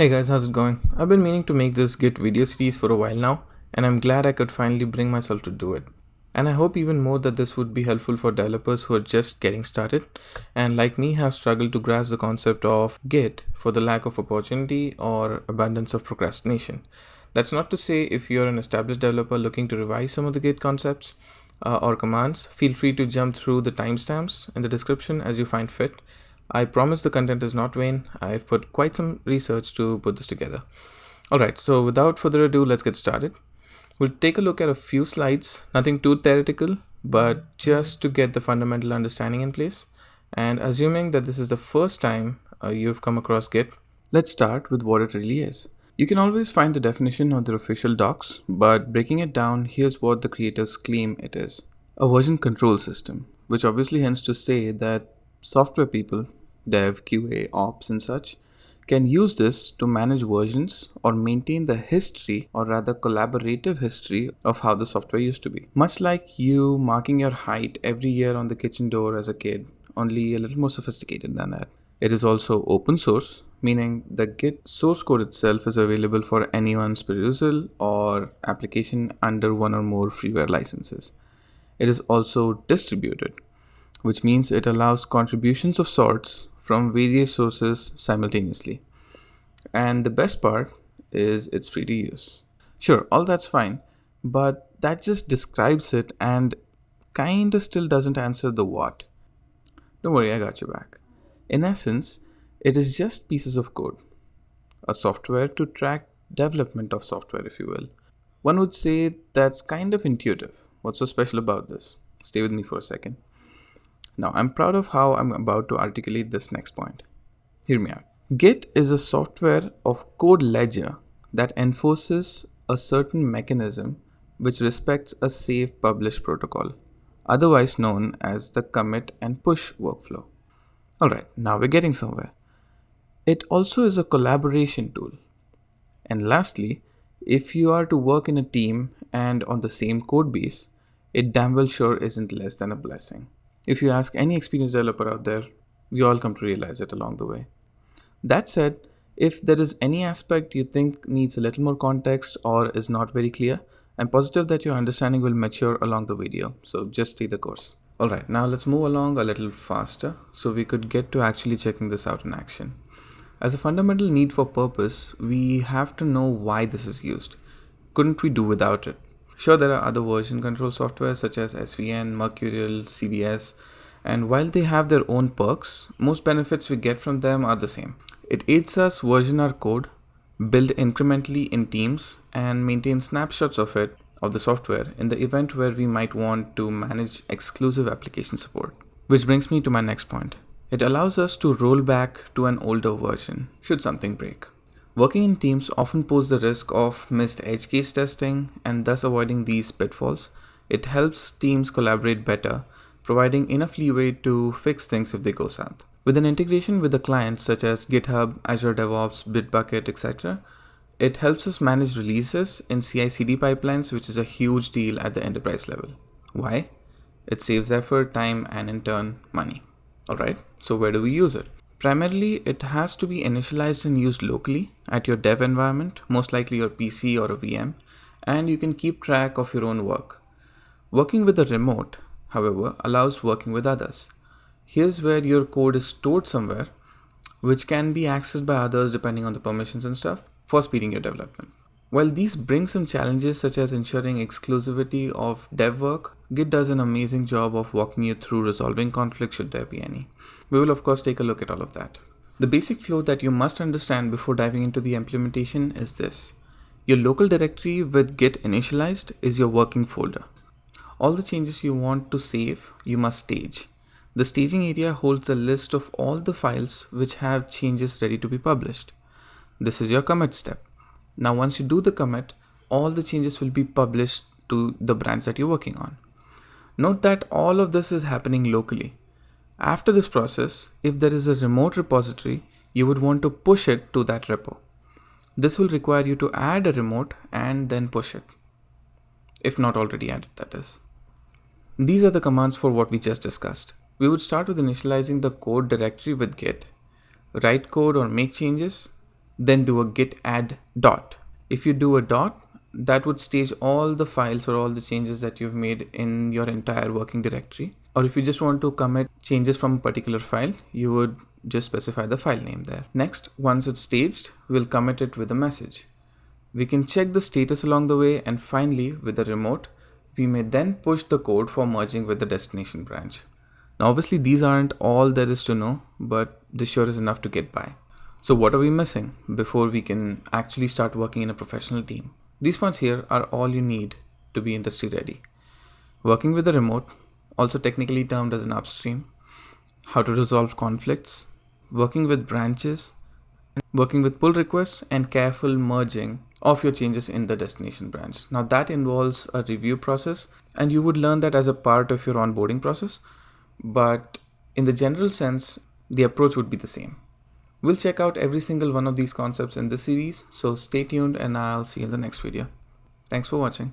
Hey guys, how's it going? I've been meaning to make this Git video series for a while now, and I'm glad I could finally bring myself to do it. And I hope even more that this would be helpful for developers who are just getting started and, like me, have struggled to grasp the concept of Git for the lack of opportunity or abundance of procrastination. That's not to say if you're an established developer looking to revise some of the Git concepts or commands, feel free to jump through the timestamps in the description as you find fit. I promise the content is not vain. I've put quite some research to put this together. Alright, so without further ado, let's get started. We'll take a look at a few slides, nothing too theoretical, but just to get the fundamental understanding in place. And assuming that this is the first time you've come across Git, let's start with what it really is. You can always find the definition on their official docs, but breaking it down, here's what the creators claim it is. A version control system, which obviously hints to say that software people, dev, QA, ops, and such, can use this to manage versions or maintain the history, or rather collaborative history, of how the software used to be. Much like you marking your height every year on the kitchen door as a kid, only a little more sophisticated than that. It is also open source, meaning the Git source code itself is available for anyone's perusal or application under one or more freeware licenses. It is also distributed, which means it allows contributions of sorts from various sources simultaneously. And the best part is it's free to use. Sure, all that's fine, but that just describes it and kinda still doesn't answer the what. Don't worry, I got you back. In essence, it is just pieces of code, a software to track development of software, if you will. One would say that's kind of intuitive. What's so special about this? Stay with me for a second. Now, I'm proud of how I'm about to articulate this next point. Hear me out. Git is a software of code ledger that enforces a certain mechanism which respects a safe publish protocol, otherwise known as the commit and push workflow. Alright, now we're getting somewhere. It also is a collaboration tool. And lastly, if you are to work in a team and on the same code base, it damn well sure isn't less than a blessing. If you ask any experienced developer out there, we all come to realize it along the way. That said, if there is any aspect you think needs a little more context or is not very clear, I'm positive that your understanding will mature along the video, so just stay the course. Alright, now let's move along a little faster so we could get to actually checking this out in action. As a fundamental need for purpose, we have to know why this is used. Couldn't we do without it? Sure, there are other version control software such as SVN, Mercurial, CVS, and while they have their own perks, most benefits we get from them are the same. It aids us version our code, build incrementally in teams, and maintain snapshots of the software, in the event where we might want to manage exclusive application support. Which brings me to my next point. It allows us to roll back to an older version, should something break. Working in teams often pose the risk of missed edge case testing, and thus avoiding these pitfalls, it helps teams collaborate better, providing enough leeway to fix things if they go south. With an integration with the clients such as GitHub, Azure DevOps, Bitbucket, etc., it helps us manage releases in CI/CD pipelines, which is a huge deal at the enterprise level. Why? It saves effort, time, and in turn, money. Alright, so where do we use it? Primarily, it has to be initialized and used locally at your dev environment, most likely your PC or a VM, and you can keep track of your own work. Working with a remote, however, allows working with others. Here's where your code is stored somewhere, which can be accessed by others depending on the permissions and stuff, for speeding your development. While these bring some challenges such as ensuring exclusivity of dev work, Git does an amazing job of walking you through resolving conflicts should there be any. We will of course take a look at all of that. The basic flow that you must understand before diving into the implementation is this. Your local directory with Git initialized is your working folder. All the changes you want to save, you must stage. The staging area holds a list of all the files which have changes ready to be published. This is your commit step. Now once you do the commit, all the changes will be published to the branch that you're working on. Note that all of this is happening locally. After this process, if there is a remote repository, you would want to push it to that repo. This will require you to add a remote and then push it. If not already added, that is. These are the commands for what we just discussed. We would start with initializing the code directory with Git, write code or make changes, then do a git add dot. If you do a dot, that would stage all the files or all the changes that you've made in your entire working directory. Or if you just want to commit changes from a particular file, you would just specify the file name there. Next, once it's staged, we'll commit it with a message. We can check the status along the way, and finally, with the remote, we may then push the code for merging with the destination branch. Now, obviously, these aren't all there is to know, but this sure is enough to get by. So what are we missing before we can actually start working in a professional team? These points here are all you need to be industry ready. Working with the remote, also technically termed as an upstream, how to resolve conflicts, working with branches, working with pull requests, and careful merging of your changes in the destination branch. Now that involves a review process, and you would learn that as a part of your onboarding process, but in the general sense, the approach would be the same. We'll check out every single one of these concepts in this series, so stay tuned and I'll see you in the next video. Thanks for watching.